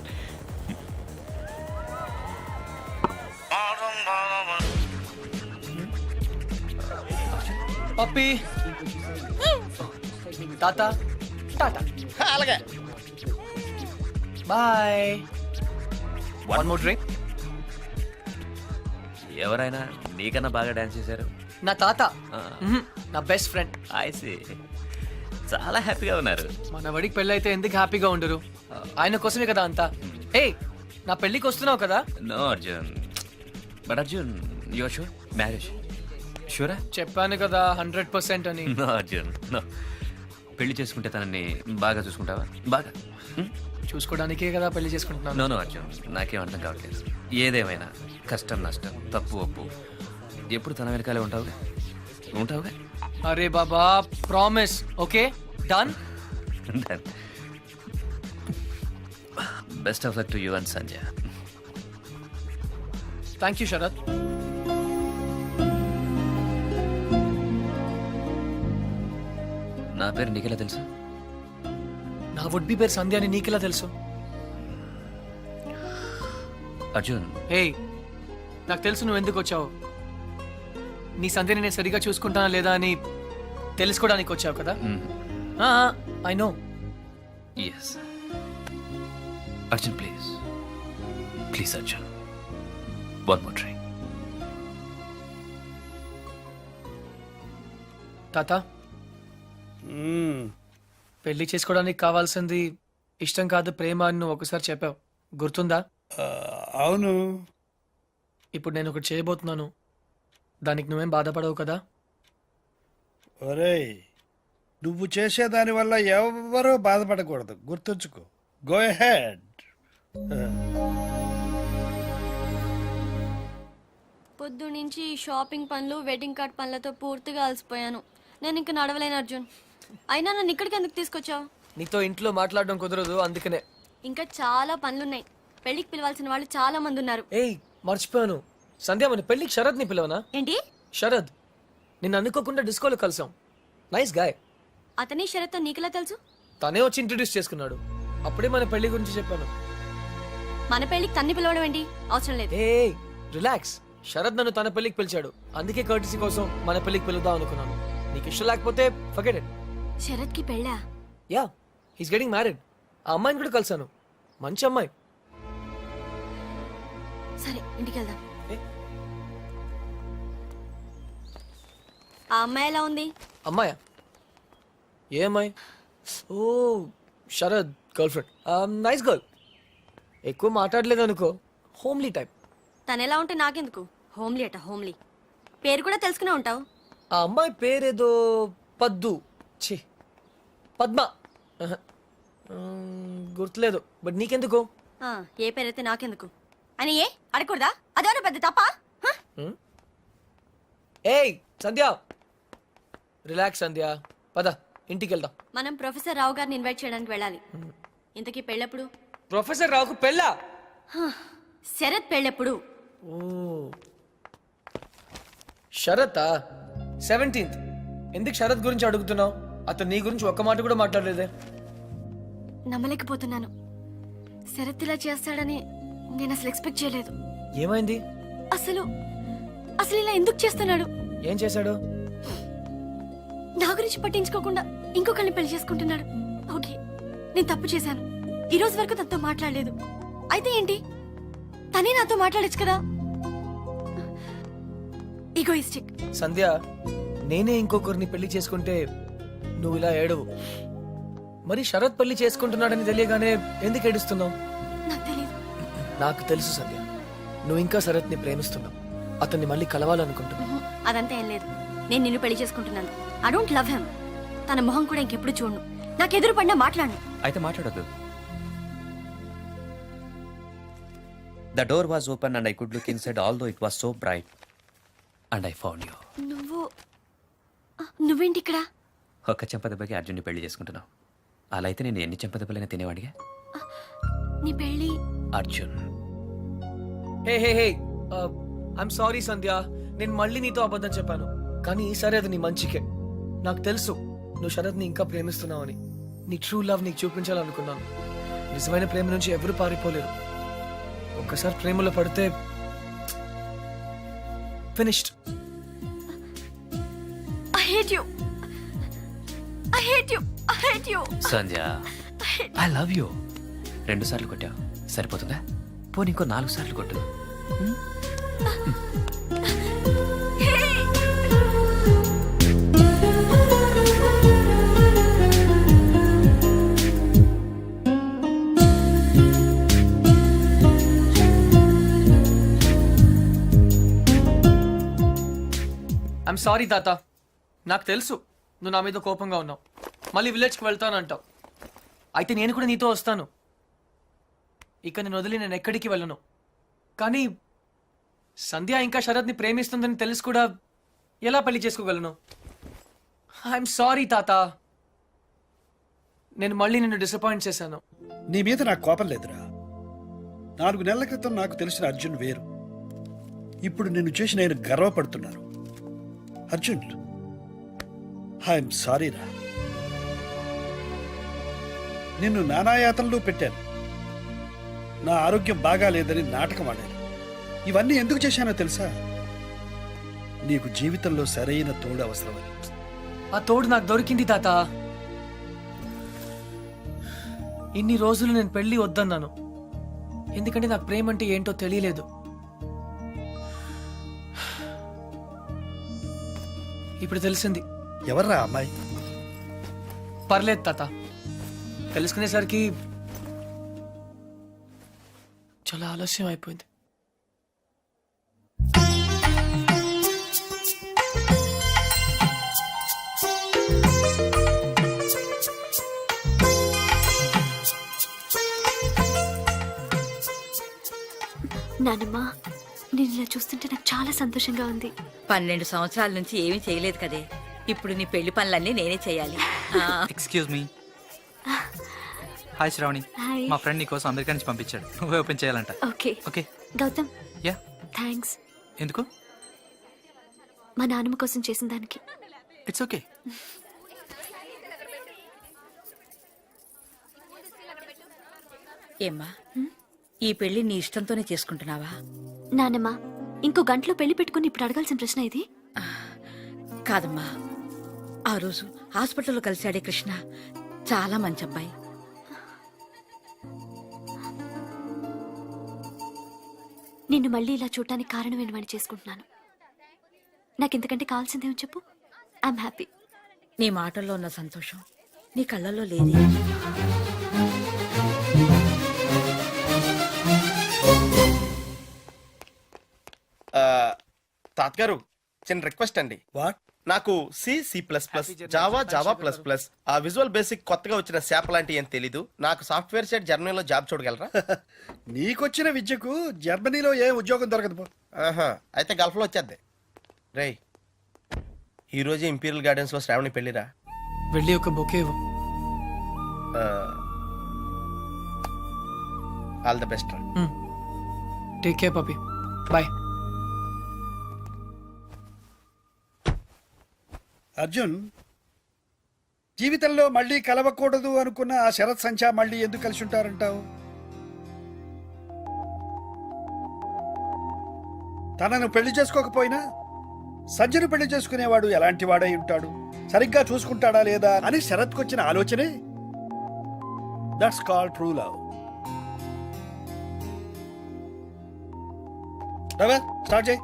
Pappi, తాత, టాటా, అలాగే. బాయ్. One more drink. ఎవరైనా నీకన్నా బాగా డాన్స్ చేశారు? నా తాత, నా బెస్ట్ ఫ్రెండ్. I see. చాలా హ్యాపీగా ఉన్నారు. మన వడికి పెళ్ళి అయితే ఎందుకు హ్యాపీగా ఉండరు? ఆయన కోసమే కదా అంతా. ఏ నా పెళ్ళికి వస్తున్నావు కదా? No Arjun. But Arjun, you are sure? Marriage షూరా? చెప్పాను కదా 100% అని. No Arjun, no. పెళ్లి చేసుకుంటే తనని బాగా చూసుకుంటావా? బాగా చూసుకోవడానికే కదా పెళ్లి చేసుకుంటున్నాను. నో అర్జున్, నాకేం అర్థం కావట్లేదు. ఏదేమైనా కష్టం నష్టం తప్పు ఒప్పు ఎప్పుడు తన వెనకాలే ఉంటావుగా? అరే బాబా, promise. Okay, done. Best of luck to you and Sanjay. Thank you Sharath. నా పేరు నీకెలా తెలుసు? నా వుడ్ బి పేరు సంధ్య అని నీకెలా తెలుసు? అర్జున్, హే, నాకు తెలుసు నువ్వు ఎందుకు వచ్చావు. నీ సంధ్యని నేను సరిగా చూసుకుంటానా లేదా అని తెలుసుకోవడానికి వచ్చావు కదా. I know. Yes Arjun, please Arjun, one more drink. తాత పెళ్లి చేసుకోవడానికి కావాల్సింది ఇష్టం కాదు ప్రేమ అని నువ్వు ఒకసారి చెప్పావు, గుర్తుందా? అవును. ఇప్పుడు నేను ఒకటి చేయబోతున్నాను, దానికి నువ్వేం బాధపడవు కదా? ఒరేయ్, నువ్వు చేసేదాని వల్ల ఎవరూ బాధపడకూడదు, గుర్తుంచుకో. Go head. పొద్దు నుంచి షాపింగ్ పనులు వెడ్డింగ్ కార్డ్ పనులతో పూర్తిగా అలసిపోయాను. నేను ఇంక నడవలేను అర్జున్. అయినా నన్ను ఇక్కడికి ఎందుకు తీసుకొచ్చావు? నీతో ఇంట్లో మాట్లాడడం కుదరదు, అందుకనే. ఇంకా చాలా పనులున్నాయి. పెళ్లికి పిలవాల్సిన వాళ్ళు చాలా మంది ఉన్నారు. ఏయ్ మర్చిపోయాను, సంధ్య మన పెళ్లికి శరద్ ని పిలవనా? ఏంటి? శరద్, నిన్ను అనుకోకుండా డిస్కోలో కలిసాం. Nice guy. అతని షరత్తో నీకెలా తెలుసు? తనే వచ్చి ఇంట్రడ్యూస్ చేసుకున్నాడు, అప్పుడే మన పెళ్లి గురించి చెప్పాను. మన పెళ్లికి తన్ని పిలవడం ఏంటి? అవసరం లేదు. ఏ రిలాక్స్, శరద్ నన్ను తన పెళ్లికి పిలిచాడు, అందుకే కర్టీసీ కోసం మన పెళ్లికి పిలుద్దాం అనుకున్నాను. నీకు ఇష్టం లేకపోతే ఫర్గెట్ ఇట్. శరత్ కి పెళ్ళా? Yeah, he's getting married. ఆ అమ్మాయిని కూడా కలిసాను, మంచి అమ్మాయి. సరే ఇంటికి వెళ్దాం. ఏ? ఆ అమ్మాయి ఎలా ఉంది? అమ్మాయా? ఏ అమ్మాయి? Oh Sharad girlfriend, nice girl. ఎక్కువ మాట్లాడలేదు అనుకో, హోమ్లీ టైప్. తను ఎలా ఉంటే నాకెందుకు? హోమ్లీ అట హోమ్లీ. పేరు కూడా తెలుసుకునే ఉంటావు. ఆ అమ్మాయి పేరేదో పద్దు, ఛీ పద్మ, ఆహా. గుర్తులేదు, బట్ నీకెందుకు? ఆ, ఏ పేరైతే నాకెందుకు అని ఏ అడగకూడదా? అదేమన్నా పెద్ద తప్ప? ఏయ్ సంధ్య, రిలాక్స్ సంధ్య, పద ఇంటికి వెళ్దాం. మనం ప్రొఫెసర్ రావు గారిని ఇన్వైట్ చేయడానికి వెళ్ళాలి. ఇంతకీ పెళ్ళెప్పుడు? ప్రొఫెసర్ రావుకు పెళ్ళా? శరత్ పెళ్ళెప్పుడు? ఓ శరత్ 17th. ఎందుకు శరత్ గురించి అడుగుతున్నావు? అతను నీ గురించి ఒక్క మాట కూడా మాట్లాడలేదే. నమ్మలేకపోతున్నాను. శరత్ ఇలా చేస్తాడని నేను అసలు ఎక్స్పెక్ట్ చేయలేదు. ఏమైంది? అసలు అసలు ఇలా ఎందుకు చేస్తున్నాడు? ఏం చేశాడు? నా గురించి పట్టించుకోకుండా ఇంకొకరిని పెళ్లి చేసుకుంటున్నాడు. ఓకే, నేను తప్పు చేశాను. ఈ రోజు వరకు తనతో మాట్లాడలేదు. అయితే ఏంటి? తనే నాతో మాట్లాడచ్చు కదా. ఈగోయిస్టిక్. సంధ్య, నేనే ఇంకొకరిని పెళ్లి చేసుకుంటే నువ్వు ఇలా ఏడవు. మరి శరత్ పెళ్లి చేసుకుంటున్నాడని తెలియగానే ఎందుకు ఏడుస్తున్నావు? నాకు తెలియదు. నాకు తెలుసు సంధ్య, నువ్వు ఇంకా శరత్ని ప్రేమిస్తున్నావు, అతన్ని మళ్ళీ కలవాలనుకుంటున్నావు. అదంతా ఏం లేదు. నేను నిన్ను పెళ్లి చేసుకుంటున్నాను. I don't love him. తన మొహం కూడా ఇంకెప్పుడు చూడను. నాకు ఎదురు పడినా మాట్లాడను. అయితే మాట్లాడొద్దు. The door was open and I could look inside although it was so bright and I found you. నువ్వేంటి ఇక్కడ? ఒక్క చెంపదెబ్బకి అర్జున్ని పెళ్లి చేసుకుంటున్నావు. అలా అయితే నేను ఎన్ని చెంపదెబ్బలైనా తినేవాడిగా. నీ పెళ్లి? అర్జున్. హే హే హే, ఐఎమ్ సారీ సంధ్య, నేను మళ్ళీ నీతో అబద్ధం చెప్పాను. కానీ ఈసారి అది నీ మంచికే. నాకు తెలుసు నువ్వు శరత్ని ఇంకా ప్రేమిస్తున్నావని. నీ ట్రూ లవ్ నీకు చూపించాలనుకున్నాను. నిజమైన ప్రేమ నుంచి ఎవరు పారిపోలేరు. ఒక్కసారి ప్రేమలో పడితే finished. I hate you. I hate you. I hate you. Sandhya, I love you. 2 సార్లు కొట్టావు, సరిపోతుందా? పోనీ ఇంకో 4 సార్లు కొట్టు. ఐఎమ్ సారీ తాత, నాకు తెలుసు నువ్వు నా మీద కోపంగా ఉన్నావు. మళ్ళీ విలేజ్కి వెళ్తానంటావు. అయితే నేను కూడా నీతో వస్తాను. ఇక నేను వదిలి నేను ఎక్కడికి వెళ్ళను. కానీ సంధ్య ఇంకా శరత్ని ప్రేమిస్తుందని తెలిసి కూడా ఎలా పెళ్లి చేసుకోగలను? ఐఎమ్ సారీ తాత, నేను మళ్ళీ నిన్ను డిసప్పాయింట్ చేశాను. నీ మీద నాకు కోపం లేదురా. 4 నెలల క్రితం నాకు తెలిసిన అర్జున్ వేరు. ఇప్పుడు నిన్ను చూసి నేను గర్వపడుతున్నాను. అర్జున్, ఐఎమ్ సారీ రా. నిన్ను నానాయాతనలో పెట్టాను. నా ఆరోగ్యం బాగా లేదని నాటకం ఆడాను. ఇవన్నీ ఎందుకు చేశానో తెలుసా? నీకు జీవితంలో సరైన తోడు అవసరమని. ఆ తోడు నాకు దొరికింది తాత. ఇన్ని రోజులు నేను పెళ్లి వద్దన్నాను, ఎందుకంటే నాకు ప్రేమ అంటే ఏంటో తెలియలేదు. ఇప్పుడు తెలిసింది. ఎవర్రా అమ్మాయి? పర్లేదు తాత, తెలుసుకునేసరికి చాలా ఆలస్యం అయిపోయింది. నానమ్మ, నేను ఇలా చూస్తుంటే నాకు చాలా సంతోషంగా ఉంది. 12 సంవత్సరాల నుంచి ఏమీ చేయలేదు కదే. ఇప్పుడు నీ పెళ్లి పనులన్నీ నేనే చేయాలి. Excuse me. Hi Shravani. Hi. మా ఫ్రెండ్ నీ కోసం అమెరికా నుంచి పంపించాడు, నువ్వే ఓపెన్ చేయాలంట. Okay okay. Gautam, yeah. Thanks ఎందుకు? మా నాన్నమ్మ కోసం చేసిన దానికి. It's okay. ఏమ్మా, ఈ పెళ్లి నీ ఇష్టంతోనే చేసుకుంటున్నావా? నానమ్మ, ఇంకో గంటలో పెళ్లి పెట్టుకుని ఇప్పుడు అడగాల్సిన ప్రశ్న ఇది. కాదమ్మా, ఆ రోజు హాస్పిటల్లో కలిశాడే కృష్ణ చాలా మంచి అబ్బాయి. నిన్ను మళ్ళీ ఇలా చూడటానికి కారణం ఏంటని చేసుకుంటున్నాను. నాకు ఇంతకంటే కావాల్సిందేమో చెప్పు. I'm happy. నీ మాటల్లో ఉన్న సంతోషం నీ కళ్ళల్లో లేదే. తాతగారు, చిన్న రిక్వెస్ట్ అండి. వాట్? నాకు C plus plus, Java Java plus plus, ఆ విజువల్ బేసిక్ కొత్తగా వచ్చిన శాప్ లాంటి ఏం తెలీదు. నాకు సాఫ్ట్వేర్ సైడ్ జర్మనీలో జాబ్ చూడగలరా? నీకొచ్చిన విద్యకు జర్మనీలో ఏ ఉద్యోగం దొరకదు పో. ఆహా, అయితే గల్ఫ్లో వచ్చేద్ది. రేయ్, ఈరోజు ఇంపీరియల్ గార్డెన్స్ లో శ్రావణి పెళ్లిరా. వెళ్ళి ఒక బొకే ఇవ్వు. ఆల్ ద బెస్ట్ రా. Take care పపి. బాయ్. అర్జున్, జీవితంలో మళ్ళీ కలవకూడదు అనుకున్న ఆ శరత్ సంచా మళ్ళీ ఎందుకు కలిసి ఉంటారంటావు? తనను పెళ్లి చేసుకోకపోయినా సజ్జను పెళ్లి చేసుకునేవాడు ఎలాంటి వాడై ఉంటాడు, సరిగ్గా చూసుకుంటాడా లేదా అని శరత్కు వచ్చిన ఆలోచనే that's called true love. Rava, start చేయి.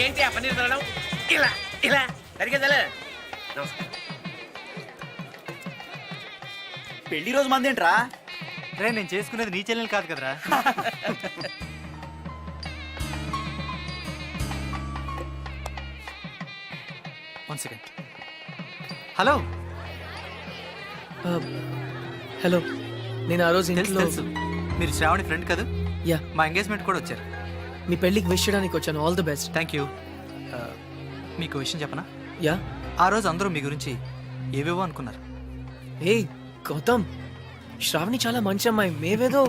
ఏంటి ఆ పన్నీర్ తినడం? ఇలా ఇలా సరిగ్గా తెల. నమస్కారం. పెళ్లి రోజు మందేంట్రా? రే, నేను చేసుకునేది నీ చెల్లెలు కాదు కదరా. One second. హలో. హలో, నేను ఆ రోజు తెలుసు ఇంట్లో తెలుసు, మీరు శ్రావణి ఫ్రెండ్ కదా. యా, మా ఎంగేజ్మెంట్ కూడా వచ్చారు. మీ పెళ్ళికి విష్ చేయడానికి వచ్చాను. All the best. Thank you. మీకు విషయం చెప్పనా? యా. ఆ రోజు అందరూ మీ గురించి ఏవేవో అనుకున్నారు. ఏ గౌతమ్, శ్రావణి చాలా మంచి అమ్మాయి. మేవేదో.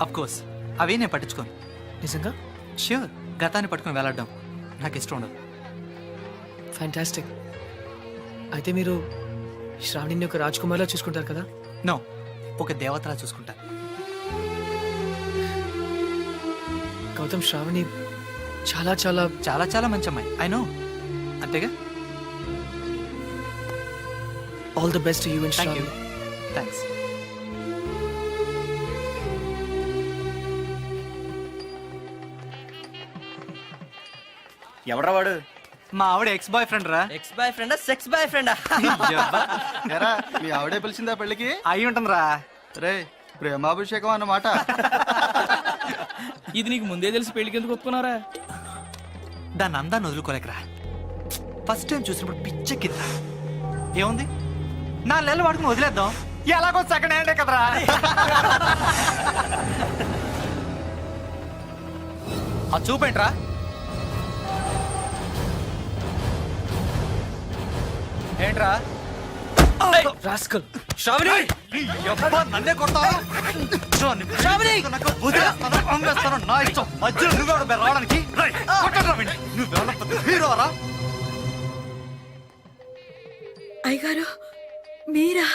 అఫ్ కోర్స్, అవే నేను పట్టించుకోను. నిజంగా? ష్యూర్, గతాన్ని పట్టుకుని వేలాడడం నాకు ఇష్టం ఉండదు. ఫ్యాంటాస్టిక్. అయితే మీరు శ్రావణిని ఒక రాజ్కుమార్లా చూసుకుంటారు కదా? నో, ఒక దేవతలా చూసుకుంటాను. గౌతమ్, శ్రావణి చాలా చాలా చాలా చాలా మంచి అమ్మాయి. ఐ నో, అంతేగా. All the best to you and thank you. Shravani. Thanks. ఎవడ్రా వాడు? మా ఆవిడ ఎక్స్ బాయ్ ఫ్రెండ్ రా. ఎక్స్ బాయ్ ఫ్రెండా, సెక్స్ బాయ్ ఫ్రెండా? ఎరా, మీ ఆవిడే పిలిచిందా పెళ్ళికి? అయి ఉంటుంది రా. రే, ప్రేమాభిషేకం అన్నమాట. ఇది నీకు ముందే తెలిసి పెళ్లికి ఎందుకు ఒప్పుకున్నారా? దాన్ని అందాన్ని వదులుకోలేకరా. ఫస్ట్ టైం చూసినప్పుడు పిచ్చెక్కిందా. ఏముంది, 4 నెలలు వాడుకుని వదిలేద్దాం, ఎలాగో సెకండ్ హ్యాండే కదరా. ఆ చూపేంట్రా? ఏంట్రా? రాస్కల్ శ్రావణి యబ్బా, నన్నే కొడతావా? శ్రావణి! వదిలేస్తాను, అమ్మేస్తాను, నా ఇష్టం. మధ్యలో నువ్వెవడు బే రావడానికి? రేయ్, కొట్టండ్రా వీడిని. నువ్వేమన్నా పెద్ద హీరోరా? అయ్యగారు మీరా?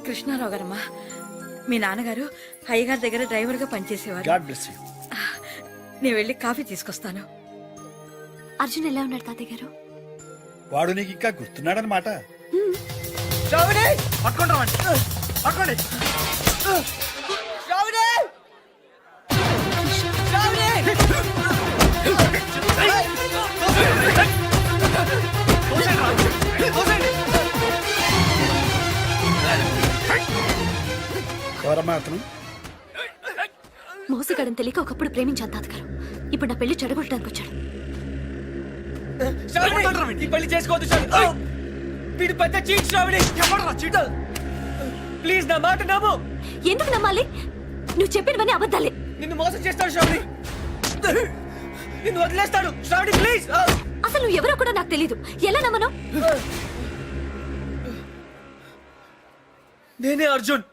కృష్ణారావు గారమ్మా, మీ నాన్నగారు అయ్యగారి దగ్గర డ్రైవర్గా పనిచేసేవారు. God bless you. నేను వెళ్ళి కాఫీ తీసుకొస్తాను. అర్జున్ ఎలా ఉన్నాడు తాతయ్య గారు? వాడు నీకు ఇంకా గుర్తున్నాడనమాట. శ్రావణి! పట్టుకోండి రావండి. పట్టుకోండి. శ్రావణి! శ్రావణి! ఎవరమ్మా అతను? మోసగాడని తెలియక ఒకప్పుడు ప్రేమించాను తాతగారు. ఇప్పుడు నా పెళ్లి చెడగొట్టడానికి వచ్చాడు. శ్రావణి, ఈ పెళ్లి చేసుకోవద్దు శ్రావణి. వీడు పెద్ద చీట్ శ్రావణి. ఎవడరా చీట? ప్లీజ్ నా మాట నమ్ము. ఎందుకు నమ్మాలి? నువ్వు చెప్పినవన్నీ అబద్ధాలే. నిన్ను మోసం చేస్తాడు శ్రావణి. నిన్ను వదిలేస్తాడు శ్రావణి, ప్లీజ్. అసలు నువ్వు ఎవరో కూడా నాకు తెలీదు. ఎలా నమ్మను? నేనే అర్జున్.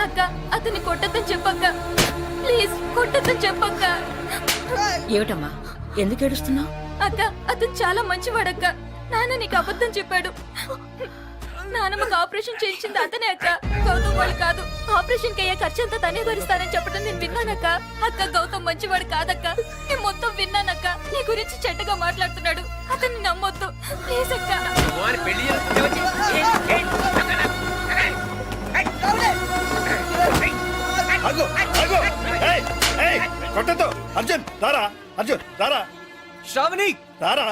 అక్క, అతన్ని కొట్టద్దని చెప్పక్క. ప్లీజ్ కొట్టద్దని చెప్పక్క. ఏమిటమ్మా, ఎందుకు ఏడుస్తున్నావు? అక్క, అతను చాలా మంచివాడక్క. నాన్న నీకు అబద్ధం చెప్పాడు. నాన్నమ్మకు ఆపరేషన్ చేయించింది అతనే అక్క, గౌతమ్ వాళ్ళు కాదు. ఆపరేషన్ కి అయ్యే ఖర్చంతా తనే భరిస్తానని చెప్పడం నేను విన్నానక్క. అక్క, గౌతమ్ మంచివాడు కాదక్క. నేను మొత్తం విన్నానక్క. నీ గురించి చెడ్డగా మాట్లాడుతున్నాడు. అతన్ని నమ్మొద్దు ప్లీజ్ అక్క. పెళ్లి ఆగు, ఆగు. ఏయ్, ఏయ్, కొట్టొద్దు. అర్జున్ రారా, అర్జున్ రారా, శ్రావణి, రారా.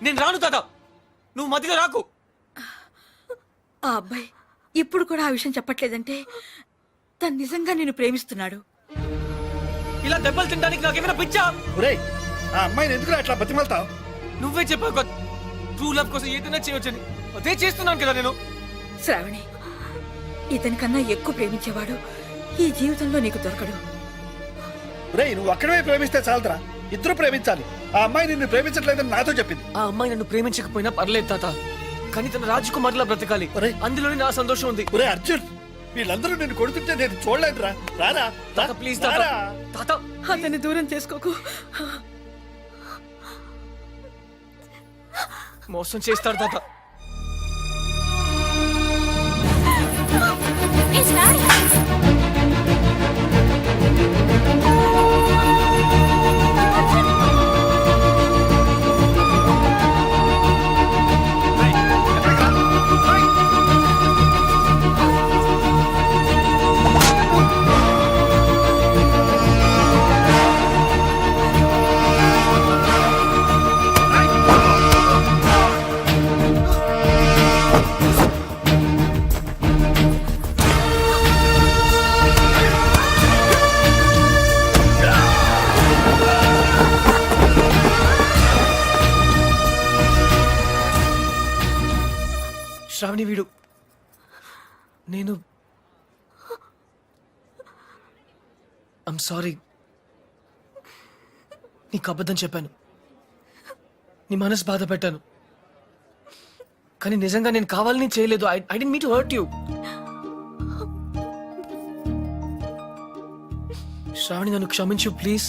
నేను రాను తాత. నువ్వు మధ్యలో రాకు. ఆ అబ్బాయి ఇప్పుడు కూడా ఆ విషయం చెప్పట్లేదంటే తను నిజంగా నిన్ను ప్రేమిస్తున్నాడు. ఇలా దెబ్బలు తినడానికి నాకేమైనా పిచ్చా? ఒరేయ్, ఆ అమ్మాయిని ఎందుకు అట్లా బతిమాలతావు? నువ్వే చెప్పావు ట్రూ లవ్ కోసం ఏదైనా చేయవచ్చని. అదే చేస్తున్నాను కదా నేను. శ్రావణి, ఇతని కన్నా ఎక్కువ ప్రేమించేవాడు ఈ జీవితంలో నీకు దొరకడు. ఒరేయ్, నువ్వు అక్కడే ప్రేమిస్తే చాలదురా, ఇద్దరు ప్రేమించాలి. ఆ అమ్మాయి నిన్ను ప్రేమించట్లేదని నాతో చెప్పింది. ఆ అమ్మాయి నన్ను ప్రేమించకపోయినా పర్లేదు తాత, కానీ తన రాజకుమారిలా బ్రతకాలి. ఒరేయ్, అందులోనే నా సంతోషం ఉంది. ఒరే అర్జున్, వీళ్ళందరూ నిన్ను కొడుతుంటే నేను చూడలేదురా. రారా, తాత ప్లీజ్ తాత. రారా. తాత అతన్ని దూరం చేసుకోకు. మోసం చేస్తాడు తాత. శ్రావణి, వీడు నేను ఐమ్ సారీ. నీకు అబద్ధం చెప్పాను, నీ మనసు బాధ పెట్టాను. కానీ నిజంగా నేను కావాలని చేయలేదు. I don't mean to hurt you. Shravani, నన్ను క్షమించు please.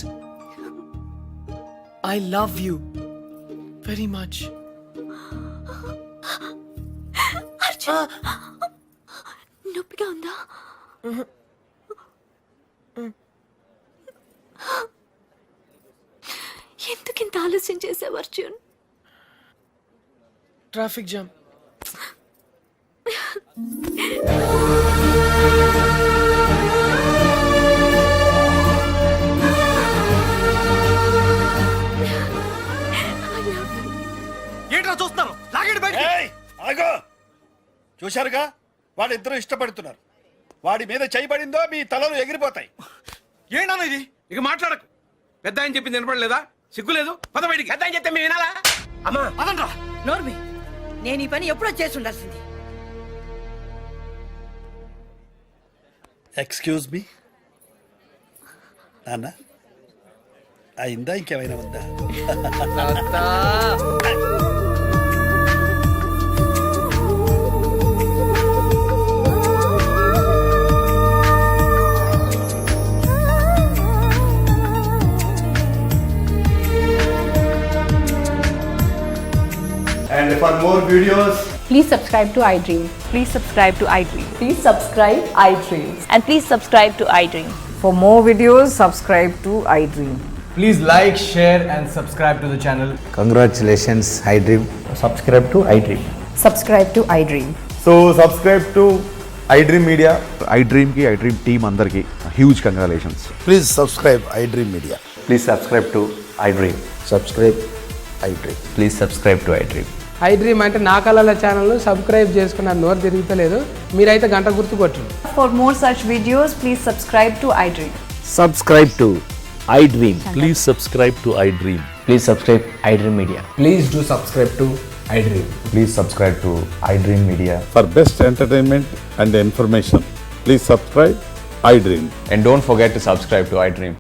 I love you very much. నొప్పిగా ఉందా? ఎందుకింత ఆలస్యం చేసావు అర్జున్? Traffic jam. చూశారుగా వాళ్ళిద్దరూ ఇష్టపడుతున్నారు. వాడి మీద చేయబడిందో మీ తలలు ఎగిరిపోతాయి. ఏంటన్నా ఇది? ఇక మాట్లాడకు. పెద్ద ఆయన చెప్పింది వినపడలేదా? సిగ్గులేదు? పద బయటికి. పెద్ద ఆయన చెప్తే మేము వినాలా? అమ్మా అదనరా నోర్మి, నేను ఈ పని ఎప్పుడో చేసి ఉండాల్సింది. ఎక్స్క్యూజ్ మీ నాన్న, అయిందా ఇంకేమైనా ఉందా? And for more videos, Please subscribe to iDream. Please subscribe to iDream. Please subscribe iDream. And please subscribe to iDream. For more videos, subscribe to iDream. Please like, share and subscribe to the channel. congratulations, iDream. Subscribe to iDream. Subscribe to iDream. So subscribe to iDream Media. iDream ki iDream team andarki huge congratulations. Please subscribe iDream Media. Please subscribe to iDream. Subscribe iDream. Please subscribe to iDream. iDream అంటే నా కళల ఛానల్ సబ్స్క్రైబ్ చేసుకున్న నోరు తిరుగుతలేదు. మీరైతే గంట గుర్తు కొట్టండి. For more such videos, please subscribe to iDream. Subscribe to iDream. Please subscribe to iDream. Please subscribe iDream media. Please do subscribe to iDream. Please subscribe to iDream Media. For best entertainment and information, please subscribe iDream. And don't forget to subscribe to iDream.